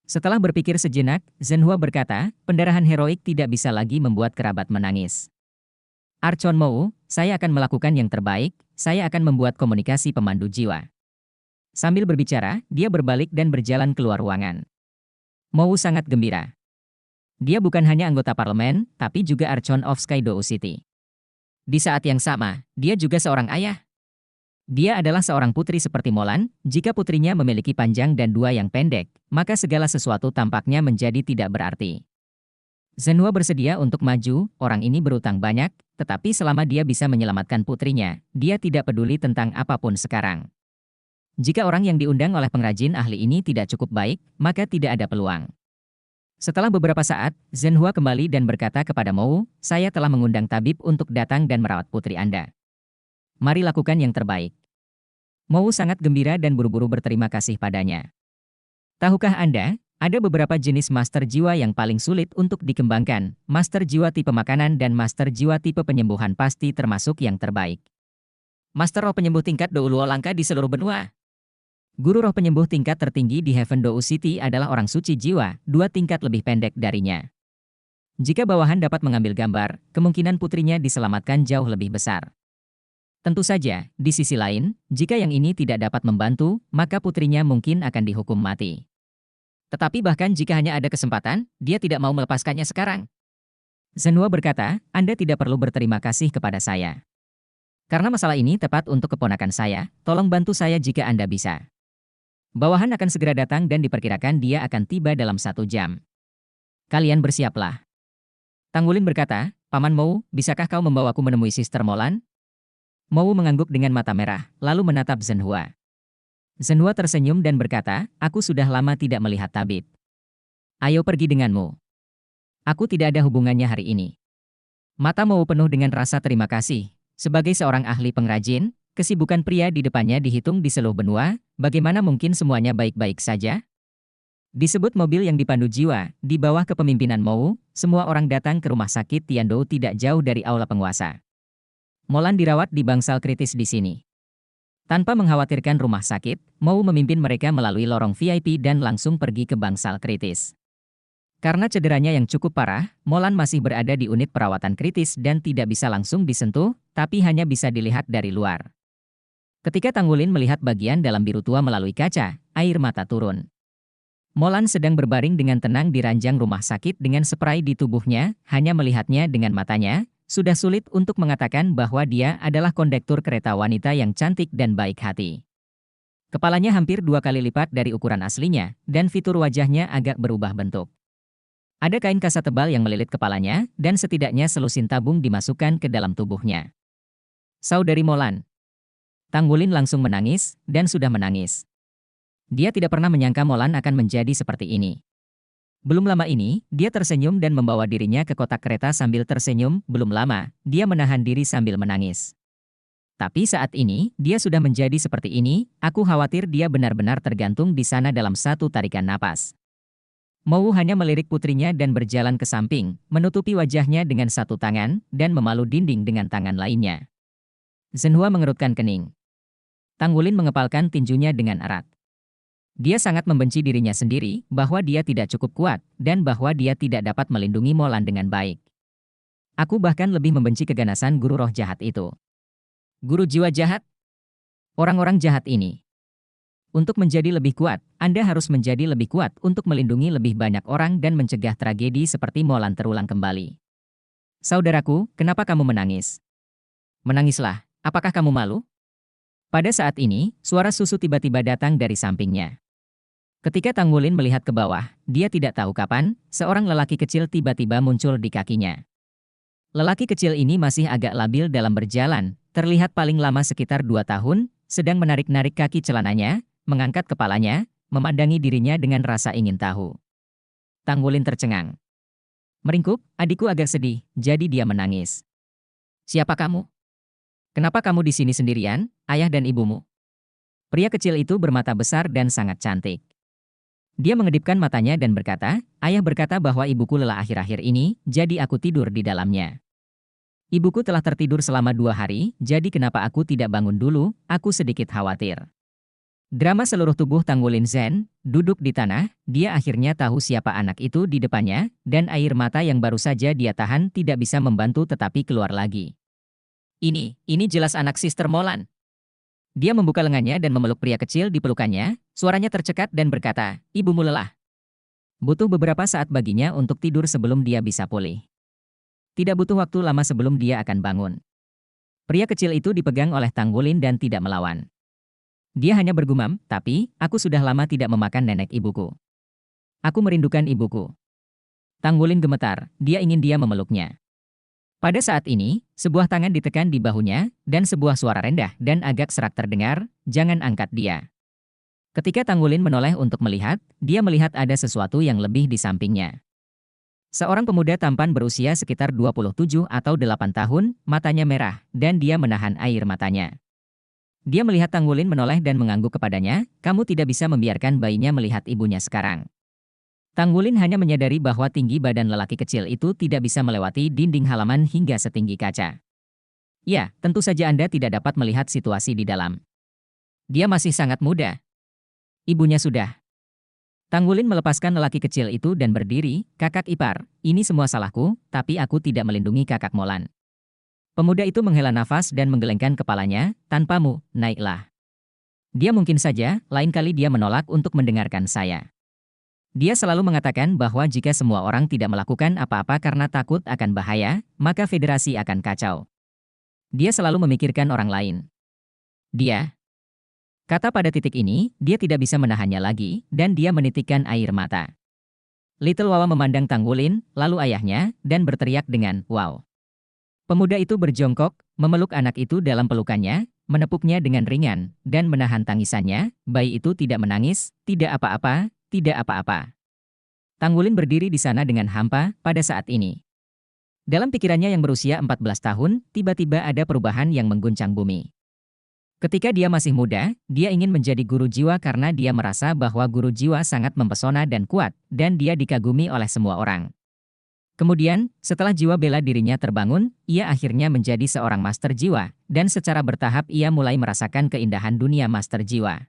Setelah berpikir sejenak, Zhenhua berkata, pendarahan heroik tidak bisa lagi membuat kerabat menangis. Archon Mou, saya akan melakukan yang terbaik, saya akan membuat komunikasi pemandu jiwa. Sambil berbicara, dia berbalik dan berjalan keluar ruangan. Mou sangat gembira. Dia bukan hanya anggota parlemen, tapi juga Archon of Skydou City. Di saat yang sama, dia juga seorang ayah. Dia adalah seorang putri seperti Molan, jika putrinya memiliki panjang dan dua yang pendek, maka segala sesuatu tampaknya menjadi tidak berarti. Zhenhua bersedia untuk maju, orang ini berutang banyak, tetapi selama dia bisa menyelamatkan putrinya, dia tidak peduli tentang apapun sekarang. Jika orang yang diundang oleh pengrajin ahli ini tidak cukup baik, maka tidak ada peluang. Setelah beberapa saat, Zhenhua kembali dan berkata kepada Mou, saya telah mengundang tabib untuk datang dan merawat putri Anda. Mari lakukan yang terbaik. Mou sangat gembira dan buru-buru berterima kasih padanya. Tahukah Anda, ada beberapa jenis master jiwa yang paling sulit untuk dikembangkan. Master jiwa tipe makanan dan master jiwa tipe penyembuhan pasti termasuk yang terbaik. Master roh penyembuh tingkat Dou Luo langka di seluruh benua. Guru roh penyembuh tingkat tertinggi di Heaven Dou City adalah orang suci jiwa, 2 tingkat lebih pendek darinya. Jika bawahan dapat mengambil gambar, kemungkinan putrinya diselamatkan jauh lebih besar. Tentu saja, di sisi lain, jika yang ini tidak dapat membantu, maka putrinya mungkin akan dihukum mati. Tetapi bahkan jika hanya ada kesempatan, dia tidak mau melepaskannya sekarang. Zenhua berkata, Anda tidak perlu berterima kasih kepada saya. Karena masalah ini tepat untuk keponakan saya, tolong bantu saya jika Anda bisa. Bawahan akan segera datang dan diperkirakan dia akan tiba dalam 1 jam. Kalian bersiaplah. Tanggulin berkata, Paman Mou, bisakah kau membawaku menemui Sister Molan? Mou mengangguk dengan mata merah, lalu menatap Zenhua. Zenhua tersenyum dan berkata, aku sudah lama tidak melihat tabib. Ayo pergi denganmu. Aku tidak ada hubungannya hari ini. Mata Mou penuh dengan rasa terima kasih. Sebagai seorang ahli pengrajin, kesibukan pria di depannya dihitung di seluruh benua, bagaimana mungkin semuanya baik-baik saja? Disebut mobil yang dipandu jiwa, di bawah kepemimpinan Mou, semua orang datang ke rumah sakit Tiandou tidak jauh dari aula penguasa. Molan dirawat di bangsal kritis di sini. Tanpa mengkhawatirkan rumah sakit, Mou memimpin mereka melalui lorong VIP dan langsung pergi ke bangsal kritis. Karena cederanya yang cukup parah, Molan masih berada di unit perawatan kritis dan tidak bisa langsung disentuh, tapi hanya bisa dilihat dari luar. Ketika Tanggulin melihat bagian dalam biru tua melalui kaca, air mata turun. Molan sedang berbaring dengan tenang di ranjang rumah sakit dengan spray di tubuhnya, hanya melihatnya dengan matanya, sudah sulit untuk mengatakan bahwa dia adalah kondektur kereta wanita yang cantik dan baik hati. Kepalanya hampir 2 kali lipat dari ukuran aslinya, dan fitur wajahnya agak berubah bentuk. Ada kain kasa tebal yang melilit kepalanya, dan setidaknya selusin tabung dimasukkan ke dalam tubuhnya. Saudari Molan. Tanggulin langsung menangis, dan sudah menangis. Dia tidak pernah menyangka Molan akan menjadi seperti ini. Belum lama ini, dia tersenyum dan membawa dirinya ke kotak kereta sambil tersenyum. Belum lama, dia menahan diri sambil menangis. Tapi saat ini, dia sudah menjadi seperti ini, aku khawatir dia benar-benar tergantung di sana dalam satu tarikan napas. Mou hanya melirik putrinya dan berjalan ke samping, menutupi wajahnya dengan satu tangan, dan memalu dinding dengan tangan lainnya. Zenhua mengerutkan kening. Tanggulin mengepalkan tinjunya dengan erat. Dia sangat membenci dirinya sendiri, bahwa dia tidak cukup kuat, dan bahwa dia tidak dapat melindungi Molan dengan baik. Aku bahkan lebih membenci keganasan guru roh jahat itu. Guru jiwa jahat? Orang-orang jahat ini. Untuk menjadi lebih kuat, Anda harus menjadi lebih kuat untuk melindungi lebih banyak orang dan mencegah tragedi seperti Molan terulang kembali. Saudaraku, kenapa kamu menangis? Menangislah, apakah kamu malu? Pada saat ini, suara susu tiba-tiba datang dari sampingnya. Ketika Tanggulin melihat ke bawah, dia tidak tahu kapan, seorang lelaki kecil tiba-tiba muncul di kakinya. Lelaki kecil ini masih agak labil dalam berjalan, terlihat paling lama sekitar 2 tahun, sedang menarik-narik kaki celananya, mengangkat kepalanya, memandangi dirinya dengan rasa ingin tahu. Tanggulin tercengang. Meringkuk, adikku agak sedih, jadi dia menangis. Siapa kamu? Kenapa kamu di sini sendirian, ayah dan ibumu? Pria kecil itu bermata besar dan sangat cantik. Dia mengedipkan matanya dan berkata, ayah berkata bahwa ibuku lelah akhir-akhir ini, jadi aku tidur di dalamnya. Ibuku telah tertidur selama 2 hari, jadi kenapa aku tidak bangun dulu, aku sedikit khawatir. Drama seluruh tubuh Tanggulin Zen, duduk di tanah, dia akhirnya tahu siapa anak itu di depannya, dan air mata yang baru saja dia tahan tidak bisa membantu tetapi keluar lagi. Ini jelas anak Sister Molan. Dia membuka lengannya dan memeluk pria kecil di pelukannya, suaranya tercekat dan berkata, ibumu lelah. Butuh beberapa saat baginya untuk tidur sebelum dia bisa pulih. Tidak butuh waktu lama sebelum dia akan bangun. Pria kecil itu dipegang oleh Tanggulin dan tidak melawan. Dia hanya bergumam, tapi, aku sudah lama tidak memakan nenek ibuku. Aku merindukan ibuku. Tanggulin gemetar, dia ingin dia memeluknya. Pada saat ini, sebuah tangan ditekan di bahunya, dan sebuah suara rendah dan agak serak terdengar, jangan angkat dia. Ketika Tanggulin menoleh untuk melihat, dia melihat ada sesuatu yang lebih di sampingnya. Seorang pemuda tampan berusia sekitar 27 atau 8 tahun, matanya merah, dan dia menahan air matanya. Dia melihat Tanggulin menoleh dan mengangguk kepadanya, kamu tidak bisa membiarkan bayinya melihat ibunya sekarang. Tanggulin hanya menyadari bahwa tinggi badan lelaki kecil itu tidak bisa melewati dinding halaman hingga setinggi kaca. Ya, tentu saja Anda tidak dapat melihat situasi di dalam. Dia masih sangat muda. Ibunya sudah. Tanggulin melepaskan lelaki kecil itu dan berdiri, kakak ipar, ini semua salahku, tapi aku tidak melindungi kakak Molan. Pemuda itu menghela nafas dan menggelengkan kepalanya, tanpamu, naiklah. Dia mungkin saja, lain kali dia menolak untuk mendengarkan saya. Dia selalu mengatakan bahwa jika semua orang tidak melakukan apa-apa karena takut akan bahaya, maka federasi akan kacau. Dia selalu memikirkan orang lain. Dia kata pada titik ini, dia tidak bisa menahannya lagi, dan dia menitikkan air mata. Little Wawa memandang Tanggulin, lalu ayahnya, dan berteriak dengan, "Wow." Pemuda itu berjongkok, memeluk anak itu dalam pelukannya, menepuknya dengan ringan, dan menahan tangisannya. Bayi itu tidak menangis, tidak apa-apa, tidak apa-apa. Tanggulin berdiri di sana dengan hampa pada saat ini. Dalam pikirannya yang berusia 14 tahun, tiba-tiba ada perubahan yang mengguncang bumi. Ketika dia masih muda, dia ingin menjadi guru jiwa karena dia merasa bahwa guru jiwa sangat mempesona dan kuat, dan dia dikagumi oleh semua orang. Kemudian, setelah jiwa bela dirinya terbangun, ia akhirnya menjadi seorang master jiwa, dan secara bertahap ia mulai merasakan keindahan dunia master jiwa.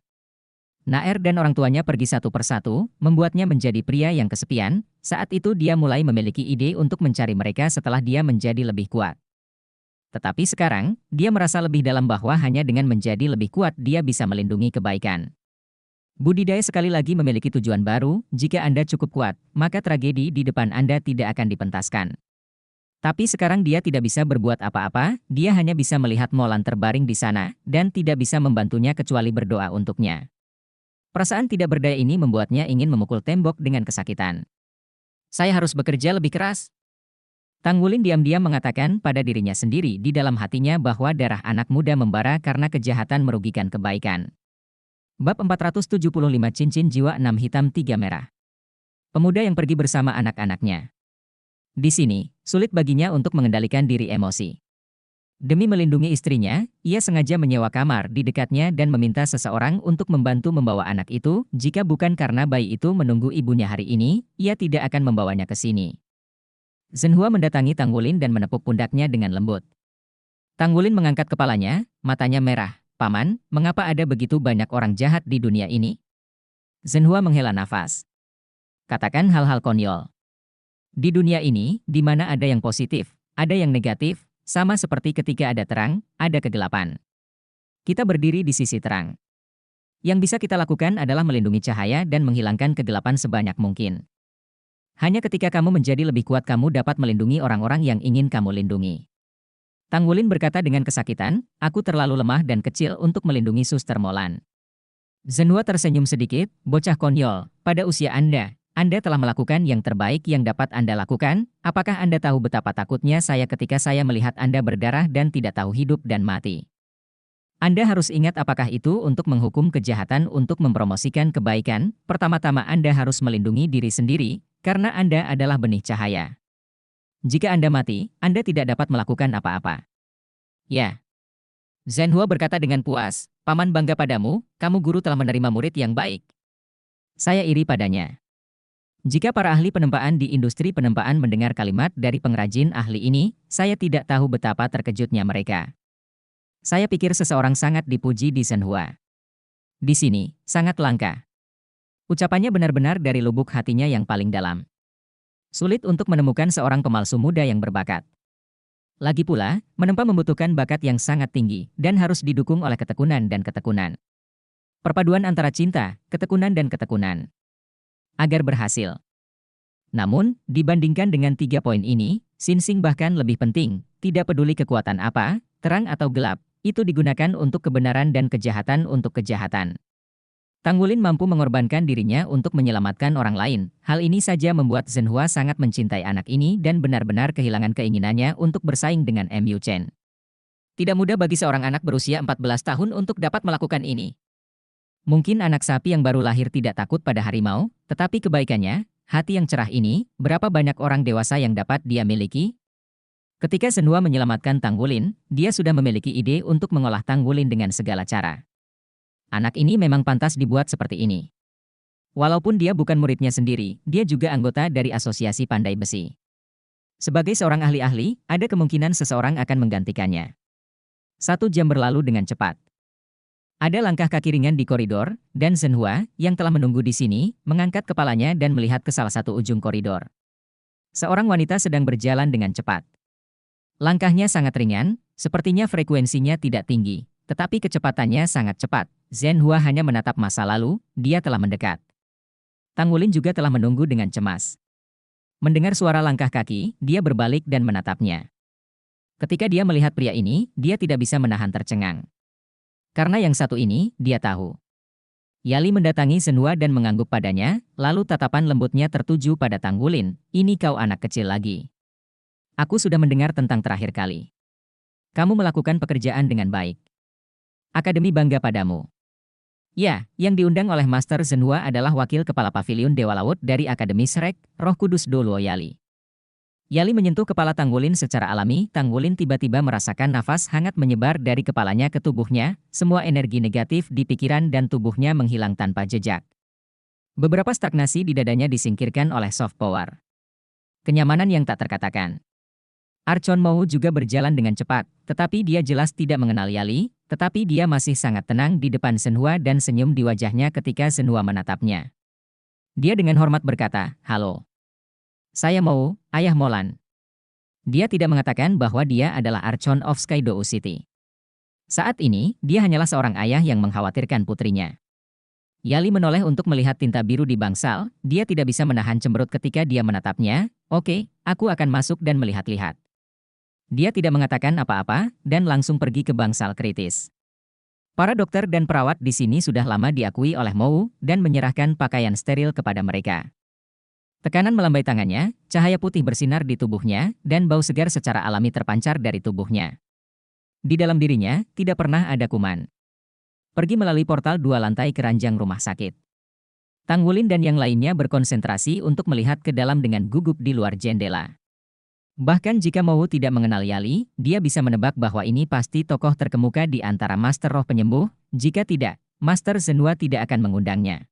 Naer dan orang tuanya pergi satu persatu, membuatnya menjadi pria yang kesepian. Saat itu dia mulai memiliki ide untuk mencari mereka setelah dia menjadi lebih kuat. Tetapi sekarang, dia merasa lebih dalam bahwa hanya dengan menjadi lebih kuat dia bisa melindungi kebaikan. Budidaya sekali lagi memiliki tujuan baru. Jika Anda cukup kuat, maka tragedi di depan Anda tidak akan dipentaskan. Tapi sekarang dia tidak bisa berbuat apa-apa, dia hanya bisa melihat Molan terbaring di sana, dan tidak bisa membantunya kecuali berdoa untuknya. Perasaan tidak berdaya ini membuatnya ingin memukul tembok dengan kesakitan. Saya harus bekerja lebih keras. Tanggulin diam-diam mengatakan pada dirinya sendiri di dalam hatinya bahwa darah anak muda membara karena kejahatan merugikan kebaikan. Bab 475 Cincin Jiwa 6 Hitam 3 Merah. Pemuda yang pergi bersama anak-anaknya. Di sini, sulit baginya untuk mengendalikan diri emosi. Demi melindungi istrinya, ia sengaja menyewa kamar di dekatnya dan meminta seseorang untuk membantu membawa anak itu. Jika bukan karena bayi itu menunggu ibunya hari ini, ia tidak akan membawanya ke sini. Zhenhua mendatangi Tanggulin dan menepuk pundaknya dengan lembut. Tanggulin mengangkat kepalanya, matanya merah. "Paman, mengapa ada begitu banyak orang jahat di dunia ini?" Zhenhua menghela nafas. "Katakan hal-hal konyol. Di dunia ini, di mana ada yang positif, ada yang negatif, sama seperti ketika ada terang, ada kegelapan. Kita berdiri di sisi terang. Yang bisa kita lakukan adalah melindungi cahaya dan menghilangkan kegelapan sebanyak mungkin. Hanya ketika kamu menjadi lebih kuat kamu dapat melindungi orang-orang yang ingin kamu lindungi." Tanggulin berkata dengan kesakitan, "Aku terlalu lemah dan kecil untuk melindungi Suster Molan." Zhenhua tersenyum sedikit, "Bocah konyol, pada usia Anda telah melakukan yang terbaik yang dapat Anda lakukan. Apakah Anda tahu betapa takutnya saya ketika saya melihat Anda berdarah dan tidak tahu hidup dan mati? Anda harus ingat apakah itu untuk menghukum kejahatan untuk mempromosikan kebaikan. Pertama-tama Anda harus melindungi diri sendiri, karena Anda adalah benih cahaya. Jika Anda mati, Anda tidak dapat melakukan apa-apa." "Ya." Zhenhua berkata dengan puas, "Paman bangga padamu, kamu guru telah menerima murid yang baik. Saya iri padanya." Jika para ahli penempaan di industri penempaan mendengar kalimat dari pengrajin ahli ini, saya tidak tahu betapa terkejutnya mereka. Saya pikir seseorang sangat dipuji di Zhenhua. Di sini, sangat langka. Ucapannya benar-benar dari lubuk hatinya yang paling dalam. Sulit untuk menemukan seorang pemalsu muda yang berbakat. Lagi pula, menempa membutuhkan bakat yang sangat tinggi dan harus didukung oleh ketekunan dan ketekunan. Perpaduan antara cinta, ketekunan dan ketekunan. Agar berhasil. Namun, dibandingkan dengan 3 poin ini, Sinsing bahkan lebih penting, tidak peduli kekuatan apa, terang atau gelap, itu digunakan untuk kebenaran dan kejahatan untuk kejahatan. Tanggulin mampu mengorbankan dirinya untuk menyelamatkan orang lain. Hal ini saja membuat Zhenhua sangat mencintai anak ini dan benar-benar kehilangan keinginannya untuk bersaing dengan Mu Chen. Tidak mudah bagi seorang anak berusia 14 tahun untuk dapat melakukan ini. Mungkin anak sapi yang baru lahir tidak takut pada harimau, tetapi kebaikannya, hati yang cerah ini, berapa banyak orang dewasa yang dapat dia miliki? Ketika Zhenhua menyelamatkan Tanggulin, dia sudah memiliki ide untuk mengolah Tanggulin dengan segala cara. Anak ini memang pantas dibuat seperti ini. Walaupun dia bukan muridnya sendiri, dia juga anggota dari Asosiasi Pandai Besi. Sebagai seorang ahli-ahli, ada kemungkinan seseorang akan menggantikannya. 1 jam berlalu dengan cepat. Ada langkah kaki ringan di koridor, dan Zhenhua, yang telah menunggu di sini, mengangkat kepalanya dan melihat ke salah satu ujung koridor. Seorang wanita sedang berjalan dengan cepat. Langkahnya sangat ringan, sepertinya frekuensinya tidak tinggi, tetapi kecepatannya sangat cepat. Zhenhua hanya menatap masa lalu, dia telah mendekat. Tang Wulin juga telah menunggu dengan cemas. Mendengar suara langkah kaki, dia berbalik dan menatapnya. Ketika dia melihat pria ini, dia tidak bisa menahan tercengang. Karena yang satu ini, dia tahu. Yali mendatangi Senhua dan mengangguk padanya, lalu tatapan lembutnya tertuju pada Tang Wulin. Ini kau anak kecil lagi. Aku sudah mendengar tentang terakhir kali. Kamu melakukan pekerjaan dengan baik. Akademi bangga padamu. Ya, yang diundang oleh Master Senhua adalah wakil kepala pavilion Dewa Laut dari Akademi Shrek, Roh Kudus Doluo Yali. Yali menyentuh kepala Tang Wulin secara alami. Tang Wulin tiba-tiba merasakan nafas hangat menyebar dari kepalanya ke tubuhnya, semua energi negatif di pikiran dan tubuhnya menghilang tanpa jejak. Beberapa stagnasi di dadanya disingkirkan oleh soft power. Kenyamanan yang tak terkatakan. Archon Mou juga berjalan dengan cepat, tetapi dia jelas tidak mengenal Yali, tetapi dia masih sangat tenang di depan Senhua dan senyum di wajahnya ketika Senhua menatapnya. Dia dengan hormat berkata, "Halo. Saya Mou, ayah Molan." Dia tidak mengatakan bahwa dia adalah Archon of Skydou City. Saat ini, dia hanyalah seorang ayah yang mengkhawatirkan putrinya. Yali menoleh untuk melihat tinta biru di bangsal, dia tidak bisa menahan cemberut ketika dia menatapnya. Oke, aku akan masuk dan melihat-lihat. Dia tidak mengatakan apa-apa, dan langsung pergi ke bangsal kritis. Para dokter dan perawat di sini sudah lama diakui oleh Mou, dan menyerahkan pakaian steril kepada mereka. Tekanan melambai tangannya, cahaya putih bersinar di tubuhnya, dan bau segar secara alami terpancar dari tubuhnya. Di dalam dirinya, tidak pernah ada kuman. Pergi melalui portal 2 lantai keranjang rumah sakit. Tang Wulin dan yang lainnya berkonsentrasi untuk melihat ke dalam dengan gugup di luar jendela. Bahkan jika Mou tidak mengenal Yali, dia bisa menebak bahwa ini pasti tokoh terkemuka di antara Master Roh Penyembuh. Jika tidak, Master Senhua tidak akan mengundangnya.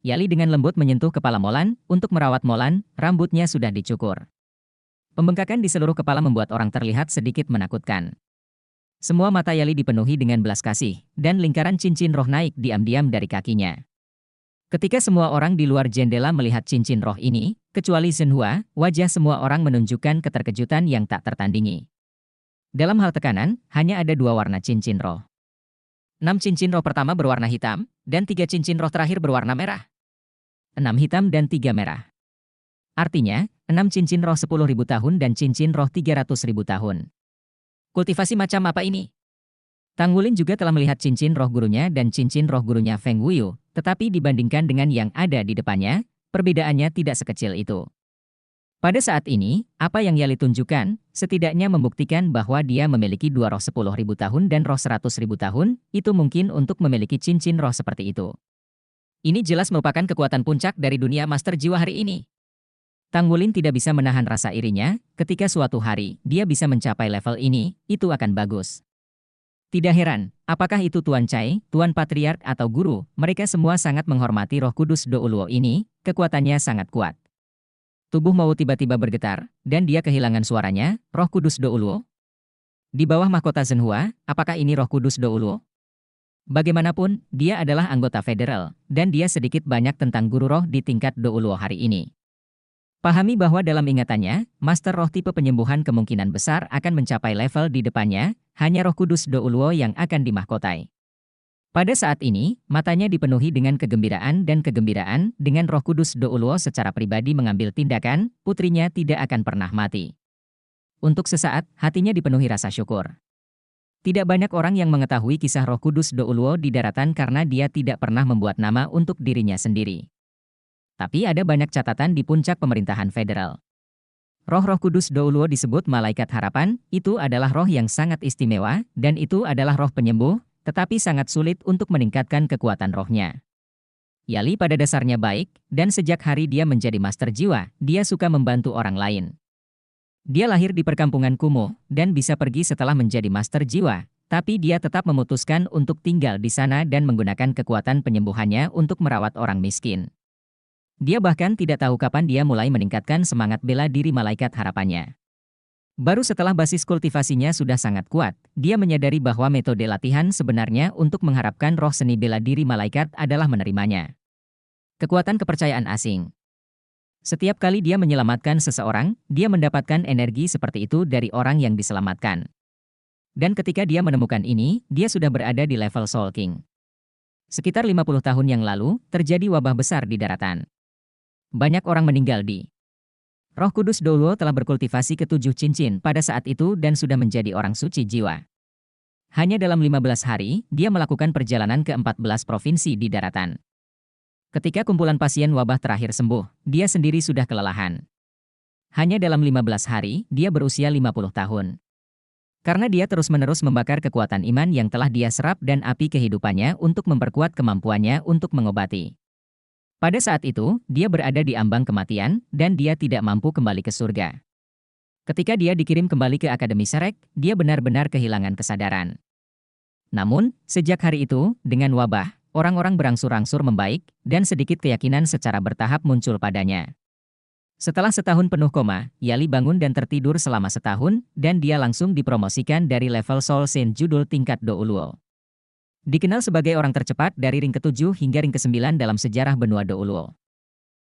Yali dengan lembut menyentuh kepala Molan. Untuk merawat Molan, rambutnya sudah dicukur. Pembengkakan di seluruh kepala membuat orang terlihat sedikit menakutkan. Semua mata Yali dipenuhi dengan belas kasih, dan lingkaran cincin roh naik diam-diam dari kakinya. Ketika semua orang di luar jendela melihat cincin roh ini, kecuali Senhua, wajah semua orang menunjukkan keterkejutan yang tak tertandingi. Dalam hal tekanan, hanya ada 2 warna cincin roh. 6 cincin roh pertama berwarna hitam, dan 3 cincin roh terakhir berwarna merah. 6 hitam dan 3 merah. Artinya, 6 cincin roh 10.000 tahun dan cincin roh 300.000 tahun. Kultivasi macam apa ini? Tang Wulin juga telah melihat cincin roh gurunya dan cincin roh gurunya Feng Wuyu, tetapi dibandingkan dengan yang ada di depannya, perbedaannya tidak sekecil itu. Pada saat ini, apa yang Yali tunjukkan, setidaknya membuktikan bahwa dia memiliki 2 roh 10.000 tahun dan roh 100.000 tahun, itu mungkin untuk memiliki cincin roh seperti itu. Ini jelas merupakan kekuatan puncak dari dunia Master Jiwa hari ini. Tang Wulin tidak bisa menahan rasa irinya, ketika suatu hari dia bisa mencapai level ini, itu akan bagus. Tidak heran, apakah itu Tuan Cai, Tuan Patriark atau Guru, mereka semua sangat menghormati Roh Kudus Douluo ini, kekuatannya sangat kuat. Tubuh Mou tiba-tiba bergetar, dan dia kehilangan suaranya. Roh Kudus Douluo? Di bawah mahkota Senhua, apakah ini Roh Kudus Douluo? Bagaimanapun, dia adalah anggota federal, dan dia sedikit banyak tentang guru roh di tingkat Douluo hari ini. Pahami bahwa dalam ingatannya, Master Roh tipe penyembuhan kemungkinan besar akan mencapai level di depannya, hanya Roh Kudus Douluo yang akan dimahkotai. Pada saat ini, matanya dipenuhi dengan kegembiraan dan kegembiraan, dengan Roh Kudus Douluo secara pribadi mengambil tindakan, putrinya tidak akan pernah mati. Untuk sesaat, hatinya dipenuhi rasa syukur. Tidak banyak orang yang mengetahui kisah Roh Kudus Douluo di daratan karena dia tidak pernah membuat nama untuk dirinya sendiri. Tapi ada banyak catatan di puncak pemerintahan federal. Roh-roh Kudus Douluo disebut Malaikat Harapan, itu adalah roh yang sangat istimewa, dan itu adalah roh penyembuh, tetapi sangat sulit untuk meningkatkan kekuatan rohnya. Yali pada dasarnya baik, dan sejak hari dia menjadi Master Jiwa, dia suka membantu orang lain. Dia lahir di perkampungan kumuh, dan bisa pergi setelah menjadi Master Jiwa, tapi dia tetap memutuskan untuk tinggal di sana dan menggunakan kekuatan penyembuhannya untuk merawat orang miskin. Dia bahkan tidak tahu kapan dia mulai meningkatkan semangat bela diri malaikat harapannya. Baru setelah basis kultivasinya sudah sangat kuat, dia menyadari bahwa metode latihan sebenarnya untuk mengharapkan roh seni bela diri malaikat adalah menerimanya. Kekuatan kepercayaan asing. Setiap kali dia menyelamatkan seseorang, dia mendapatkan energi seperti itu dari orang yang diselamatkan. Dan ketika dia menemukan ini, dia sudah berada di level Soul King. Sekitar 50 tahun yang lalu, terjadi wabah besar di daratan. Banyak orang meninggal di Roh Kudus Douluo telah berkultivasi ketujuh cincin pada saat itu dan sudah menjadi orang suci jiwa. Hanya dalam 15 hari, dia melakukan perjalanan ke 14 provinsi di daratan. Ketika kumpulan pasien wabah terakhir sembuh, dia sendiri sudah kelelahan. Hanya dalam 15 hari, dia berusia 50 tahun. Karena dia terus-menerus membakar kekuatan iman yang telah dia serap dan api kehidupannya untuk memperkuat kemampuannya untuk mengobati. Pada saat itu, dia berada di ambang kematian, dan dia tidak mampu kembali ke surga. Ketika dia dikirim kembali ke Akademi Serek, dia benar-benar kehilangan kesadaran. Namun, sejak hari itu, dengan wabah, orang-orang berangsur-angsur membaik, dan sedikit keyakinan secara bertahap muncul padanya. Setelah setahun penuh koma, Yali bangun dan tertidur selama setahun, dan dia langsung dipromosikan dari level Soul Saint judul tingkat Douluo. Dikenal sebagai orang tercepat dari ring ke-7 hingga ring ke-9 dalam sejarah benua Douluo.